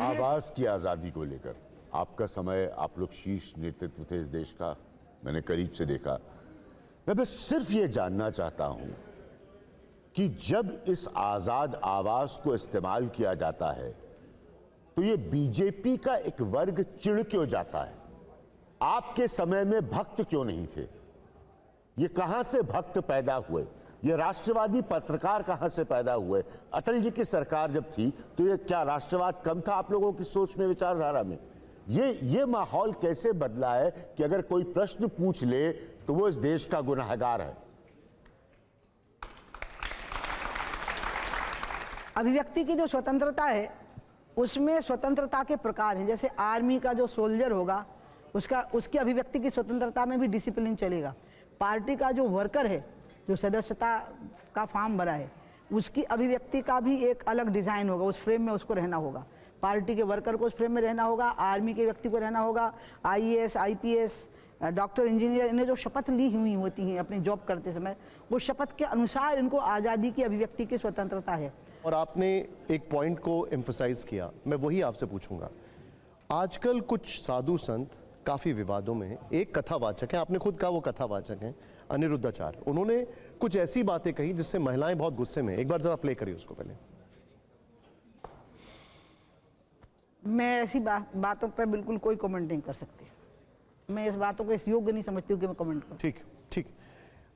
आवाज की आजादी को लेकर आपका समय, आप लोग शीर्ष नेतृत्व थे इस देश का, मैंने करीब से देखा। मैं बस सिर्फ ये जानना चाहता हूं कि जब इस आजाद आवाज को इस्तेमाल किया जाता है तो ये बीजेपी का एक वर्ग चिढ़ क्यों जाता है? आपके समय में भक्त क्यों नहीं थे? ये कहां से भक्त पैदा हुए? ये राष्ट्रवादी पत्रकार कहां से पैदा हुए? अटल जी की सरकार जब थी तो ये क्या राष्ट्रवाद कम था आप लोगों की सोच में, विचारधारा में? ये माहौल कैसे बदला है कि अगर कोई प्रश्न पूछ ले तो वो इस देश का गुनहगार है? अभिव्यक्ति की जो स्वतंत्रता है उसमें स्वतंत्रता के प्रकार हैं। जैसे आर्मी का जो सोल्जर होगा उसकी अभिव्यक्ति की स्वतंत्रता में भी डिसिप्लिन चलेगा। पार्टी का जो वर्कर है, जो सदस्यता का फॉर्म भरा है, उसकी अभिव्यक्ति का भी एक अलग डिज़ाइन होगा, उस फ्रेम में उसको रहना होगा। पार्टी के वर्कर को उस फ्रेम में रहना होगा, आर्मी के व्यक्ति को रहना होगा, आईएएस, आईपीएस, डॉक्टर, इंजीनियर, इन्हें जो शपथ ली हुई होती हैं अपनी जॉब करते समय, वो शपथ के अनुसार इनको आज़ादी की अभिव्यक्ति की स्वतंत्रता है। और आपने एक पॉइंट को एम्फसाइज किया, मैं वही आपसे पूछूंगा। आजकल कुछ साधु संत काफ़ी विवादों में हैं। एक कथावाचक है, आपने खुद कहा वो कथावाचक हैं, अनिरुद्धाचार्य। उन्होंने कुछ ऐसी बातें कही जिससे महिलाएं बहुत गुस्से में। एक बार जरा प्ले करिए उसको पहले। मैं ऐसी बातों पर बिल्कुल कोई कमेंट नहीं कर सकती। मैं इस बातों को इस योग्य नहीं समझती हूँ कि मैं कमेंट करूँ। ठीक ठीक।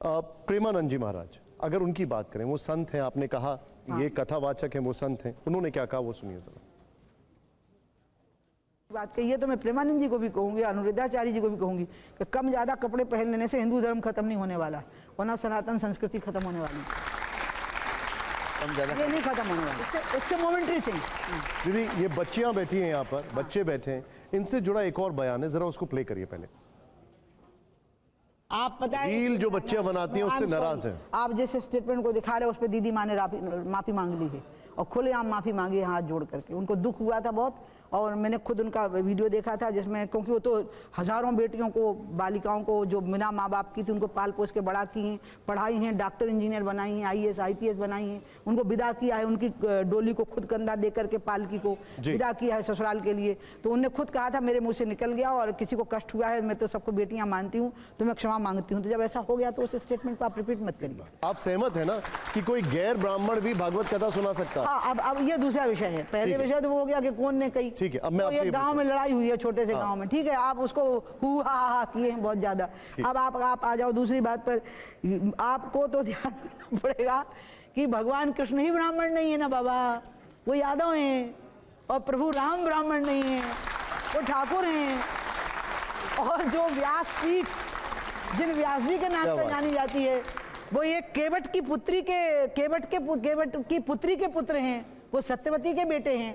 प्रेमानंद जी महाराज, अगर उनकी बात करें, वो संत हैं, आपने कहा ये कथावाचक हैं, वो संत हैं, उन्होंने क्या कहा वो सुनिए जरा। बात कही है तो मैं प्रेमानंद जी को भी कहूंगी, अनिरुद्धाचार्य जी को भी कहूंगी कि कम ज़्यादा कपड़े पहन लेने से हिंदू धर्म खत्म नहीं होने वाला और ना सनातन संस्कृति खत्म होने वाली, ये नहीं खत्म होने वाला। इससे मोमेंटरी थिंग। दीदी, ये बच्चियां बैठी हैं यहाँ पर, बच्चे बैठे हैं, इनसे जुड़ा एक और बयान है, जरा उसको प्ले करिए पहले। आप पता है रील जो बच्चियां बनाती हैं उससे नाराज हैं। आप जिस स्टेटमेंट को दिखा रहे हैं उस पर दीदी माँ ने माफी मांग ली है और खुलेआम माफी मांगी है, हाथ जोड़ करके। उनको दुख हुआ था बहुत, और मैंने खुद उनका वीडियो देखा था जिसमें, क्योंकि वो तो हजारों बेटियों को, बालिकाओं को जो बिना माँ बाप की थी उनको पाल पोस के बड़ा की हैं, पढ़ाई हैं, डॉक्टर इंजीनियर बनाई हैं, आईएएस आईपीएस बनाई हैं, उनको विदा किया है, उनकी डोली को खुद कंधा दे करके पालकी को विदा किया है ससुराल के लिए। तो उन्होंने खुद कहा था मेरे मुँह से निकल गया और किसी को कष्ट हुआ है, मैं तो सबको बेटियाँ मानती हूँ, तो मैं क्षमा मांगती हूँ। तो जब ऐसा हो गया तो उस स्टेटमेंट को आप रिपीट मत करिए। आप सहमत है ना कि कोई गैर ब्राह्मण भी भागवत कथा सुना सकता है? हाँ, अब ये दूसरा विषय है। पहले विषय तो वो हो गया कि कौन ने कही। ठीक है, अब मैं आपसे गांव में लड़ाई हुई है, छोटे से गांव में, ठीक है, आप उसको हु हा किए हैं बहुत ज्यादा। अब आप आ जाओ दूसरी बात पर। आपको तो ध्यान रखना पड़ेगा कि भगवान कृष्ण ही ब्राह्मण नहीं है ना बाबा, वो यादव हैं, और प्रभु राम ब्राह्मण नहीं है, वो ठाकुर हैं। और जो व्यासपीठ जिन व्यास जी के नाम पर जानी जाती है, वो ये केवट की पुत्री के पुत्र हैं, वो सत्यवती के बेटे हैं,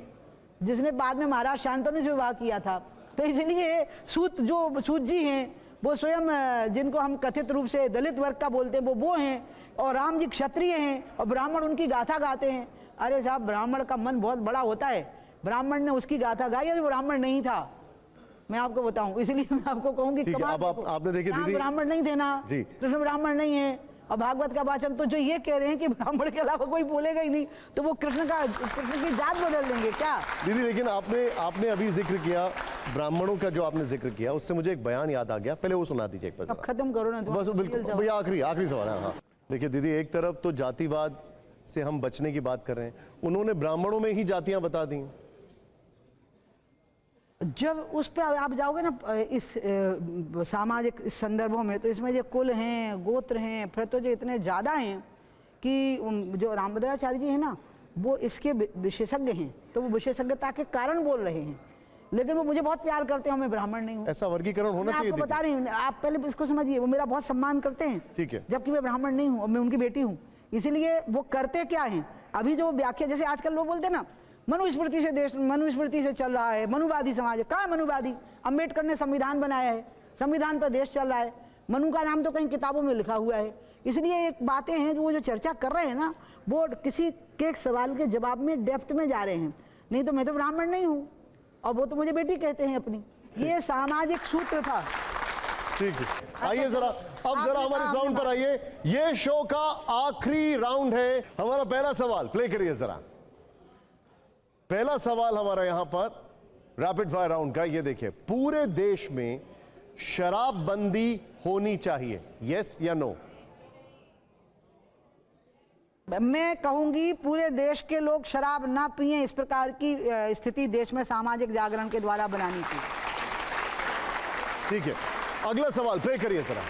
जिसने बाद में महाराज शांतनु से विवाह किया था। तो इसलिए सूत जी हैं, वो स्वयं जिनको हम कथित रूप से दलित वर्ग का बोलते हैं, वो हैं, और राम जी क्षत्रिय हैं, और ब्राह्मण उनकी गाथा गाते हैं। अरे साहब, ब्राह्मण का मन बहुत बड़ा होता है, ब्राह्मण ने उसकी गाथा गाई है, वो ब्राह्मण नहीं था, मैं आपको बताऊं। इसलिए मैं आपको कहूंगी, आपने देखिए दीदी, ब्राह्मण नहीं थे ना, कृष्ण ब्राह्मण नहीं है, और भागवत का वाचन तो जो ये कह रहे हैं कि ब्राह्मण के अलावा कोई बोलेगा ही नहीं, तो वो कृष्ण की जात बदल देंगे क्या? दीदी, लेकिन आपने अभी जिक्र किया ब्राह्मणों का, जो आपने जिक्र किया उससे मुझे एक बयान याद आ गया, पहले वो सुना दीजिए एक बार। अब खत्म करो ना, बस बिल्कुल भैया, आखिरी सवाल है। हाँ, देखिए दीदी, एक तरफ तो जातिवाद से हम बचने की बात कर रहे हैं, उन्होंने ब्राह्मणों में ही जातियां बता दी। जब उस पर आप जाओगे ना इस सामाजिक संदर्भों में, तो इसमें जो कुल हैं, गोत्र हैं, फिर तो जो इतने ज़्यादा हैं कि जो रामभद्राचार्य जी हैं ना, वो इसके विशेषज्ञ हैं, तो वो विशेषज्ञता के कारण बोल रहे हैं, लेकिन वो मुझे बहुत प्यार करते हैं, मैं ब्राह्मण नहीं हूँ। ऐसा वर्गीकरण होना चाहिए। आपको बता रही हूँ, आप पहले इसको समझिए, वो मेरा बहुत सम्मान करते हैं, ठीक है, जबकि मैं ब्राह्मण नहीं हूँ और मैं उनकी बेटी हूँ। इसीलिए वो करते क्या हैं, अभी जो व्याख्या, जैसे आजकल लोग बोलते हैं ना, मनुस्मृति से चल रहा है, मनुवादी समाज है। कहाँ है मनुवादी? अम्बेडकर ने संविधान बनाया है, संविधान पर देश चल रहा है, मनु का नाम तो कहीं किताबों में लिखा हुआ है। इसलिए एक बातें हैं जो वो जो चर्चा कर रहे हैं ना, वो किसी के सवाल के जवाब में डेप्थ में जा रहे हैं। नहीं तो मैं तो ब्राह्मण नहीं हूँ और वो तो मुझे बेटी कहते हैं अपनी। ये सामाजिक सूत्र था। ठीक है, आइए जरा, अब जरा हमारे राउंड पर आइए। ये शो का आखिरी राउंड है। हमारा पहला सवाल प्ले करिए जरा। पहला सवाल हमारा यहां पर रैपिड फायर राउंड का ये देखिए, पूरे देश में शराबबंदी होनी चाहिए, यस या नो? मैं कहूंगी पूरे देश के लोग शराब ना पिएं, इस प्रकार की स्थिति देश में सामाजिक जागरण के द्वारा बनानी चाहिए। ठीक है, अगला सवाल प्ले करिए जरा।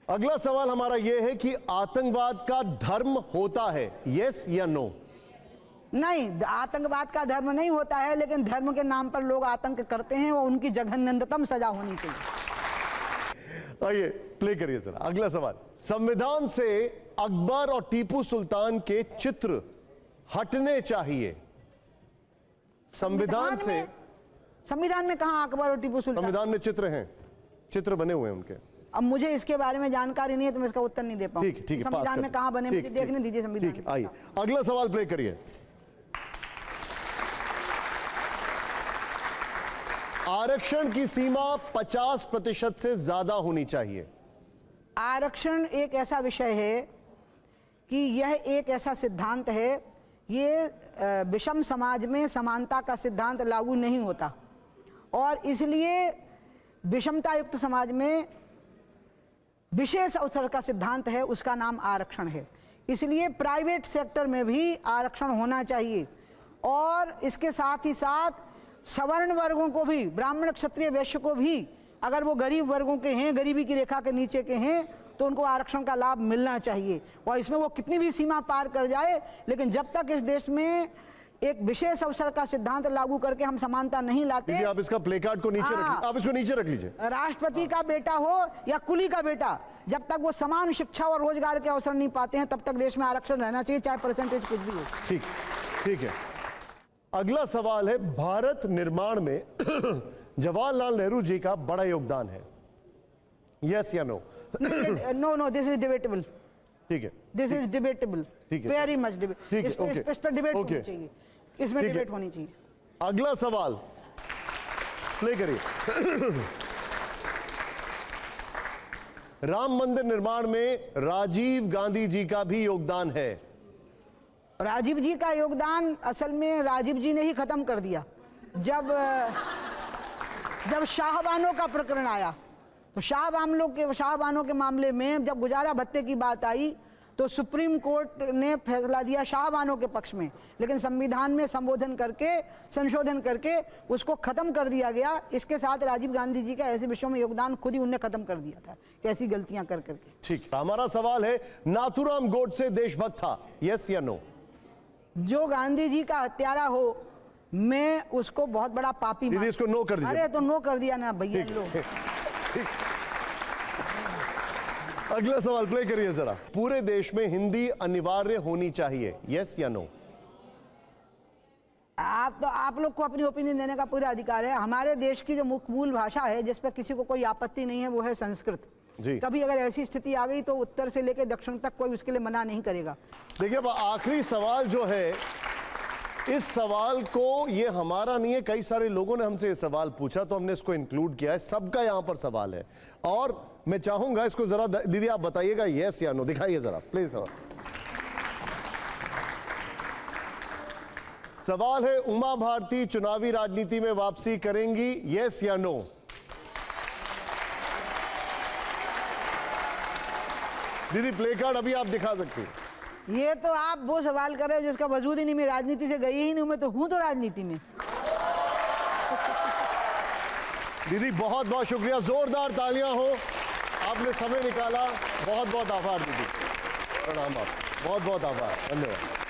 अगला सवाल हमारा यह है कि आतंकवाद का धर्म होता है, यस या नो? नहीं, आतंकवाद का धर्म नहीं होता है, लेकिन धर्म के नाम पर लोग आतंक करते हैं, वो उनकी जघन्यतम सजा होनी चाहिए। आइए प्ले करिए जरा अगला सवाल। संविधान से अकबर और टीपू सुल्तान के चित्र हटने चाहिए। संविधान में कहां अकबर और टीपू सुल्तान? संविधान में चित्र हैं, चित्र बने हुए हैं उनके। अब मुझे इसके बारे में जानकारी नहीं है तो मैं इसका उत्तर नहीं दे पाऊंगा। ठीक है, संविधान में कहां बने मुझे देखने दीजिए संविधान। ठीक है, आइए अगला सवाल प्ले करिए। आरक्षण की सीमा 50% से ज्यादा होनी चाहिए। आरक्षण एक ऐसा विषय है कि यह एक ऐसा सिद्धांत है, ये विषम समाज में समानता का सिद्धांत लागू नहीं होता, और इसलिए विषमता युक्त समाज में विशेष अवसर का सिद्धांत है, उसका नाम आरक्षण है। इसलिए प्राइवेट सेक्टर में भी आरक्षण होना चाहिए, और इसके साथ ही साथ सवर्ण वर्गों को भी, ब्राह्मण क्षत्रिय वैश्य को भी, अगर वो गरीब वर्गों के हैं, गरीबी की रेखा के नीचे के हैं, तो उनको आरक्षण का लाभ मिलना चाहिए। और इसमें वो कितनी भी सीमा पार कर जाए, लेकिन जब तक इस देश में एक विशेष अवसर का सिद्धांत लागू करके हम समानता नहीं लाते। आप इसका प्ले कार्ड को नीचे रखिए, आप इसको नीचे रख लीजिए। राष्ट्रपति का बेटा हो या कुली का बेटा, जब तक वो समान शिक्षा और रोजगार के अवसर नहीं पाते हैं, तब तक देश में आरक्षण रहना चाहिए, चाहे परसेंटेज कुछ भी हो। ठीक है। अगला सवाल है, भारत निर्माण में जवाहरलाल नेहरू जी का बड़ा योगदान है, यस या no? No, this is debatable. ठीक है, this is debatable, very much debate. इस पर डिबेट होनी चाहिए, इसमें डिबेट होनी चाहिए। अगला सवाल प्ले करिए। राम मंदिर निर्माण में राजीव गांधी जी का भी योगदान है। राजीव जी का योगदान असल में राजीव जी ने ही खत्म कर दिया। जब शाहबानों का प्रकरण आया, तो शाहबानों के मामले में जब गुजारा भत्ते की बात आई, तो सुप्रीम कोर्ट ने फैसला दिया शाहबानों के पक्ष में, लेकिन संविधान में संशोधन करके उसको खत्म कर दिया गया। इसके साथ राजीव गांधी जी का ऐसे विषयों में योगदान खुद ही उनने खत्म कर दिया था, कैसी गलतियां कर करके। ठीक, हमारा सवाल है, नाथूराम गोडसे देशभक्त था, यस या नो? जो गांधी जी का हत्यारा हो, मैं उसको बहुत बड़ा पापी दीदी इसको नो कर दीजिए। अरे तो नो कर दिया ना भैया। लो अगला सवाल प्ले करिए जरा। पूरे देश में हिंदी अनिवार्य होनी चाहिए, यस या नो? आप लोग को अपनी ओपिनियन देने का पूरा अधिकार है। हमारे देश की जो मूल भाषा है, जिस पर किसी को कोई आपत्ति नहीं है, वो है संस्कृत। कभी अगर ऐसी स्थिति आ गई तो उत्तर से लेकर दक्षिण तक कोई उसके लिए मना नहीं करेगा। देखिए, अब आखिरी सवाल जो है, इस सवाल को, ये हमारा नहीं है, कई सारे लोगों ने हमसे ये सवाल पूछा तो हमने इसको इंक्लूड किया है। सबका यहां पर सवाल है, और मैं चाहूंगा इसको जरा दीदी आप बताइएगा, यस या नो? दिखाइए जरा प्लीज। सवाल है, उमा भारती चुनावी राजनीति में वापसी करेंगी, यस या नो? दीदी प्ले कार्ड अभी आप दिखा सकती हैं। ये तो आप वो सवाल कर रहे हो जिसका वजूद ही नहीं। मैं राजनीति से गई ही नहीं, मैं तो हूं तो राजनीति में। दीदी बहुत बहुत शुक्रिया, जोरदार तालियां हो, आपने समय निकाला। बहुत बहुत आभार दीदी, प्रणाम, आप बहुत बहुत आभार, धन्यवाद।